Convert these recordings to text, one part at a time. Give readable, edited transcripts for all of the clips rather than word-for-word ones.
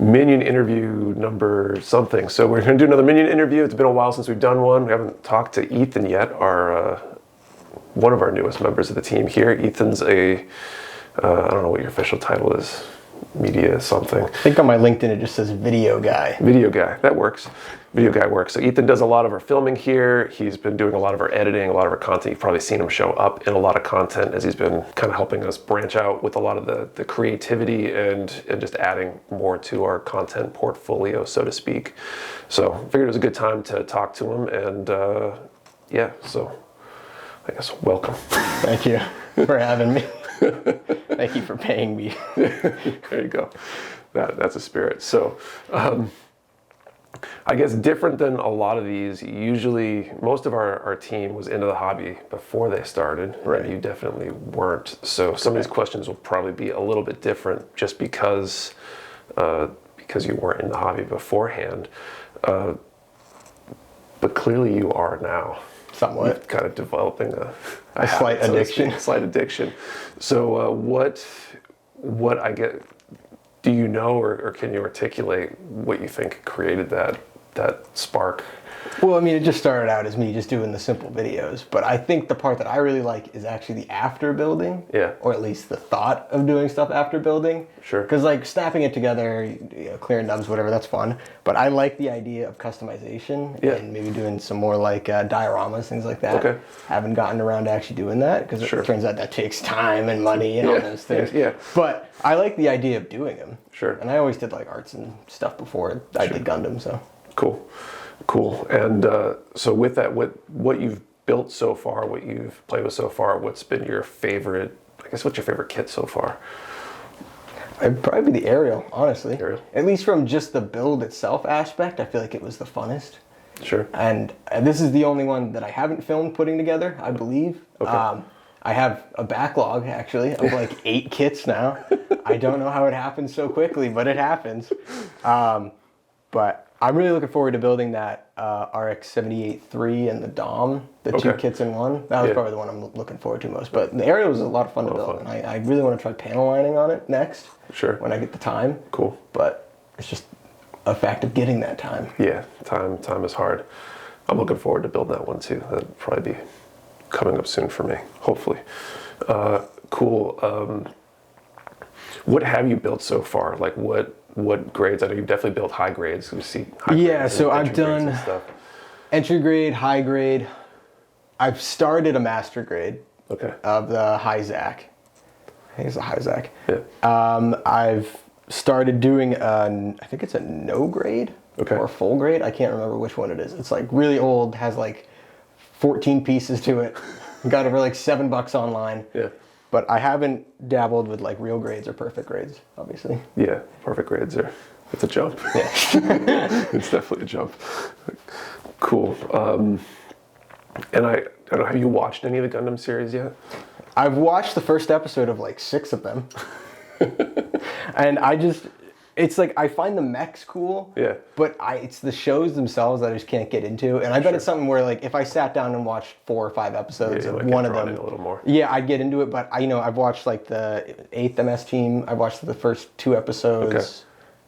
Minion Interview number something. So we're going to do another Minion Interview. It's been a while since we've done one. We haven't talked to Ethan yet, one of our newest members of the team here. Ethan's I don't know what your official title is, media something. I think on my LinkedIn it just says video guy. Video guy, that works. Video guy works. So Ethan does a lot of our filming here. He's been doing a lot of our editing, a lot of our content. You've probably seen him show up in a lot of content as he's been kind of helping us branch out with a lot of the creativity and just adding more to our content portfolio, so to speak. So I figured it was a good time to talk to him, and so I guess welcome. Thank you for having me. Thank you for paying me. There you go. That's a spirit. So I guess different than a lot of these, usually most of our team was into the hobby before they started. Right. And you definitely weren't. So some of these questions will probably be a little bit different just because you weren't in the hobby beforehand. But clearly you are now. Somewhat. Kind of developing a slight addiction. Slight addiction. So what I get, do you know or can you articulate what you think created that spark? Well, I mean, it just started out as me just doing the simple videos, but I think the part that I really like is actually the after building. Yeah. Or at least the thought of doing stuff after building. Sure. Because like snapping it together, clearing nubs, whatever, that's fun. But I like the idea of customization and maybe doing some more like dioramas, things like that. Okay. Haven't gotten around to actually doing that because it turns out that takes time and money and all those things. Yeah. But I like the idea of doing them. Sure. And I always did like arts and stuff before I did Gundam, so. Cool. And so with that, what you've built so far, what you've played with so far, what's been your favorite, I guess what's your favorite kit so far? I'd probably be the Aerial, honestly. Aerial? At least from just the build itself aspect, I feel like it was the funnest. Sure. And this is the only one that I haven't filmed putting together, I believe. Okay. I have a backlog, actually, of like 8 kits now. I don't know how it happens so quickly, but it happens. But I'm really looking forward to building that RX-78-3 and the Dom, the 2 kits in one. That was probably the one I'm looking forward to most. But the Aerial was a lot of fun to build, and I really want to try panel lining on it next. Sure. When I get the time. Cool. But it's just a fact of getting that time. Yeah, time is hard. I'm looking forward to building that one too. That'll probably be coming up soon for me, hopefully. Cool. What have you built so far? Like what grades? I know you've definitely built high grades. We see high grades so I've entry grades done and stuff. Entry grade, high grade. I've started a master grade of the high Zac. I think it's a high Zac. Yeah. I've started doing I think it's a no grade or full grade. I can't remember which one it is. It's like really old, has like 14 pieces to it. Got it for like $7 online. Yeah. But I haven't dabbled with like real grades or perfect grades, obviously. Yeah, perfect grades it's a jump. Yeah. It's definitely a jump. Cool. And I don't know, have you watched any of the Gundam series yet? I've watched the first episode of like 6 of them. And it's like, I find the mechs cool. Yeah. But it's the shows themselves that I just can't get into. And I bet it's something where like, if I sat down and watched 4 or 5 episodes of one of them. A little more. Yeah, I'd get into it. But I've watched like the 8th MS team. I watched the first 2 episodes.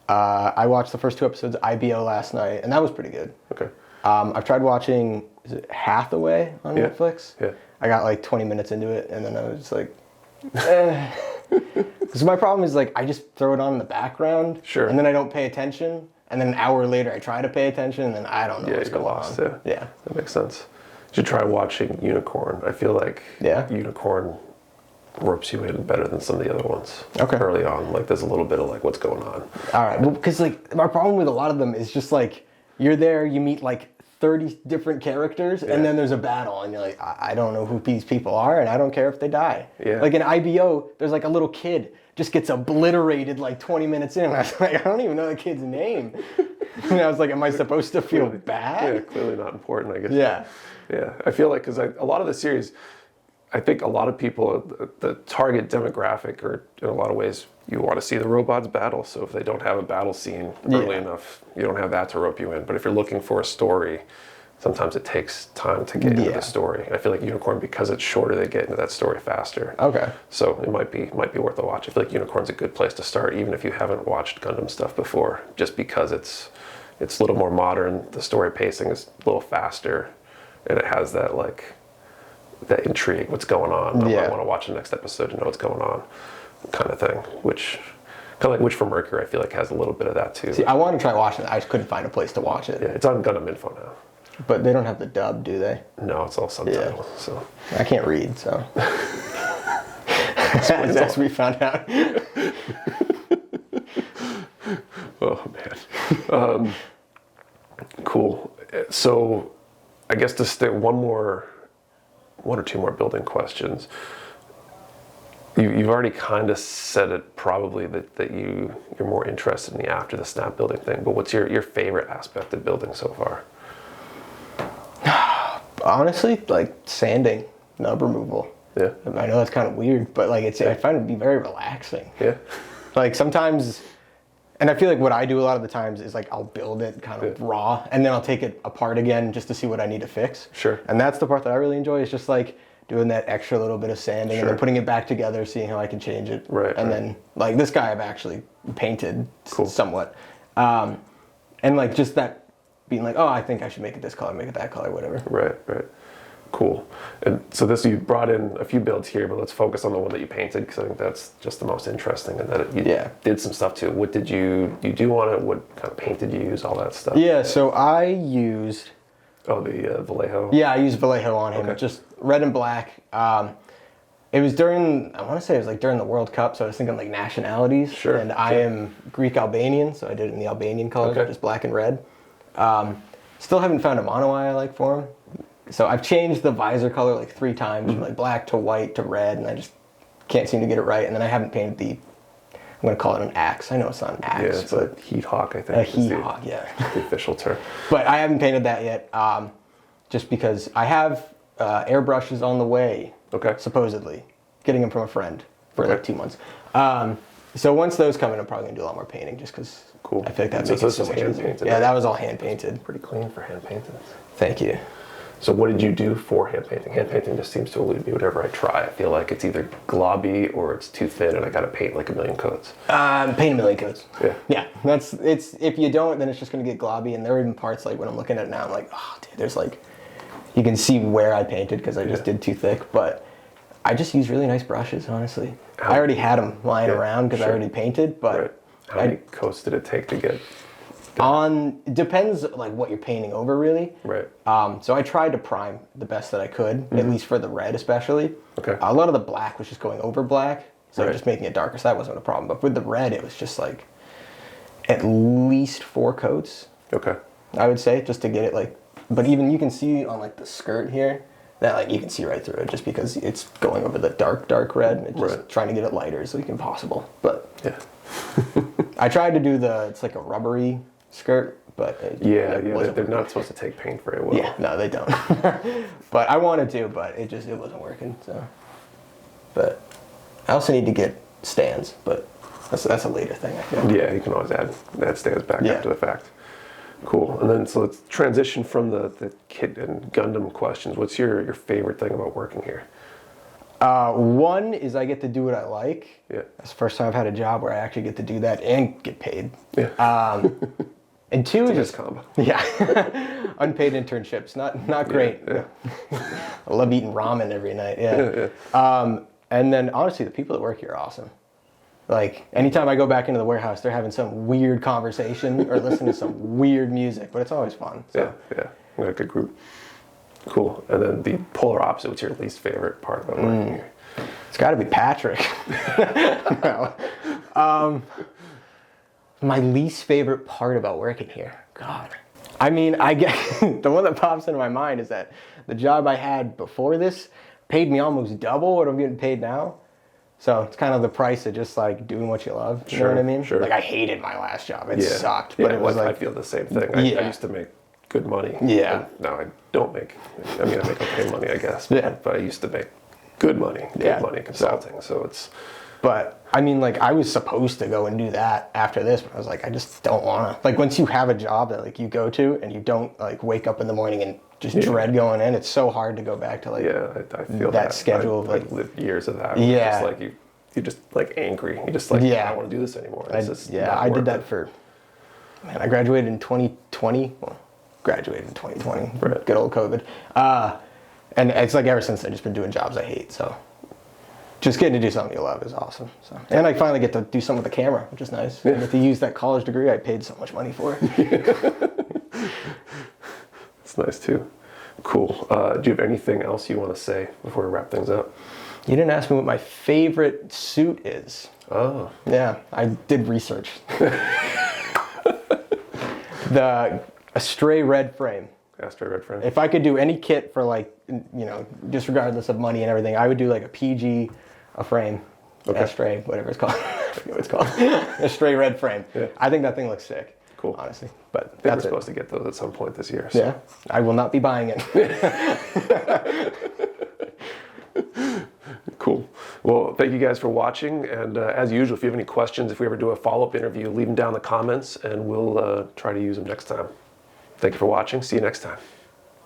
I watched the first 2 episodes of IBO last night, and that was pretty good. Okay. I've tried watching, is it Hathaway on Netflix? Yeah. I got like 20 minutes into it, and then I was just like, eh. Because my problem is like, I just throw it on in the background, and then I don't pay attention, and then an hour later I try to pay attention, and then I don't know what's going on. Yeah, that makes sense. You should try watching Unicorn. I feel like Unicorn ropes you in better than some of the other ones. Early on, like there's a little bit of like what's going on. All right, well, because like my problem with a lot of them is just like you're there, you meet like 30 different characters, and then there's a battle, and you're like, I don't know who these people are, and I don't care if they die. Yeah. Like in IBO, there's like a little kid just gets obliterated like 20 minutes in. And I was like, I don't even know the kid's name. And I was like, am I supposed to feel bad? Yeah, clearly not important, I guess. Yeah. Yeah, I feel like because a lot of the series, I think a lot of people, the target demographic, or in a lot of ways, you want to see the robots battle. So if they don't have a battle scene early enough, you don't have that to rope you in. But if you're looking for a story, sometimes it takes time to get into Yeah. the story. And I feel like Unicorn, because it's shorter, they get into that story faster. Okay. So it might be worth a watch. I feel like Unicorn's a good place to start, even if you haven't watched Gundam stuff before, just because it's a little more modern. The story pacing is a little faster, and it has that that intrigue, what's going on. I want to watch the next episode to know what's going on, kind of thing. Which kind of like Witch from Mercury, I feel like has a little bit of that too. See, I want to try watching it. I just couldn't find a place to watch it. Yeah, it's on Gundam Info now. But they don't have the dub, do they? No, it's all subtitled. Yeah. So I can't read, so. As we found out. Oh man. Cool. So I guess to stick one or two more building questions. You've already kind of said it probably that you're more interested in the after the snap building thing, but what's your favorite aspect of building so far? Honestly, like sanding, nub removal. Yeah. I know that's kind of weird, but like I find it to be very relaxing. Yeah. Like sometimes, and I feel like what I do a lot of the times is like I'll build it kind of raw, and then I'll take it apart again just to see what I need to fix. Sure. And that's the part that I really enjoy, is just like doing that extra little bit of sanding and then putting it back together, seeing how I can change it. Right. And then like this guy I've actually painted somewhat. And like just that being like, oh, I think I should make it this color, make it that color, whatever. Right. Cool. And so you brought in a few builds here, but let's focus on the one that you painted, because I think that's just the most interesting, and that you did some stuff too. What did you do on it? What kind of paint did you use? All that stuff. Yeah, so I used... Oh, the Vallejo? Yeah, I used Vallejo on him, just red and black. It was during, I want to say it was like during the World Cup, so I was thinking like nationalities. Sure. And I am Greek-Albanian, so I did it in the Albanian colors, just black and red. Still haven't found a mono eye I like for him. So I've changed the visor color like 3 times, from like black to white to red, and I just can't seem to get it right. And then I haven't painted I'm going to call it an axe. I know it's not an axe. Yeah, it's a heat hawk, I think. A heat hawk, yeah. The official term. But I haven't painted that yet, just because I have airbrushes on the way, supposedly. Getting them from a friend for like 2 months. So once those come in, I'm probably going to do a lot more painting, just because I feel like that makes it so much easier. Yeah, that was all hand painted. Pretty clean for hand painted. Thank you. So what did you do for hand painting? Hand painting just seems to elude me whenever I try. I feel like it's either globby or it's too thin, and I got to paint like a million coats. Paint a million coats. Yeah. Yeah, it's if you don't, then it's just going to get globby, and there are even parts like when I'm looking at it now, I'm like, oh, dude, there's like, you can see where I painted because I just did too thick, but I just use really nice brushes, honestly. I already had them lying around because I already painted, but... How many coats did it take to get... It depends like what you're painting over, really. Right. So I tried to prime the best that I could, at least for the red especially. Okay. A lot of the black was just going over black, so just making it darker, so that wasn't a problem. But with the red, it was just like at least 4 coats. Okay. I would say, just to get it like... But even you can see on like the skirt here, that like you can see right through it just because it's going over the dark red. It's just trying to get it lighter as like impossible. But yeah. I tried to do it's like a rubbery skirt, but they're not supposed to take paint very well. Yeah, no, they don't. But I wanted to, but it wasn't working. So, but I also need to get stands, but that's a later thing. I feel. Yeah, you can always add stands back after the fact. Cool. And then so let's transition from the kit and Gundam questions. What's your favorite thing about working here? One is I get to do what I like. Yeah. That's the first time I've had a job where I actually get to do that and get paid. Yeah. And 2 is just combo. Yeah. Unpaid internships. Not great. Yeah. I love eating ramen every night. Yeah. And then honestly, the people that work here are awesome. Like anytime I go back into the warehouse, they're having some weird conversation or listening to some weird music, but it's always fun. So. Yeah. We got a good group. Cool. And then the polar opposite, what's your least favorite part about working here? It's got to be Patrick. No. My least favorite part about working here, God. I mean, I get the one that pops into my mind is that the job I had before this paid me almost double what I'm getting paid now. So it's kind of the price of just like doing what you love. You know what I mean? Sure. Like I hated my last job. It sucked. But it was I feel the same thing. I used to make good money. Yeah. Now I don't make. I mean, I make okay money, I guess. But I used to make good money. Good money consulting. So it's. But I mean, like I was supposed to go and do that after this, but I was like, I just don't want to. Like once you have a job that like you go to and you don't like wake up in the morning and just dread going in. It's so hard to go back to like I feel that schedule. I lived years of that. Yeah. Just like you just like angry. You just like, I don't want to do this anymore. It's just I did that for, man, I graduated in 2020. Well, graduated in 2020. Right. Good old COVID. And it's like ever since I've just been doing jobs I hate. So just getting to do something you love is awesome. So, and I finally get to do something with the camera, which is nice. I get to use that college degree I paid so much money for. It's nice too. Cool. Do you have anything else you want to say before we wrap things up? You didn't ask me what my favorite suit is. Oh. Yeah, I did research. A stray red frame. Astray red frame. If I could do any kit for like, just regardless of money and everything, I would do like a PG, a frame, Okay. Astray, whatever it's called. I forget what it's called. A stray red frame. Yeah. I think that thing looks sick. Cool. Honestly, but I think we're that's it. supposed to get those at some point this year. So. Yeah, I will not be buying it. Cool. Well, thank you guys for watching. And as usual, if you have any questions, if we ever do a follow-up interview, leave them down in the comments and we'll try to use them next time. Thank you for watching. See you next time.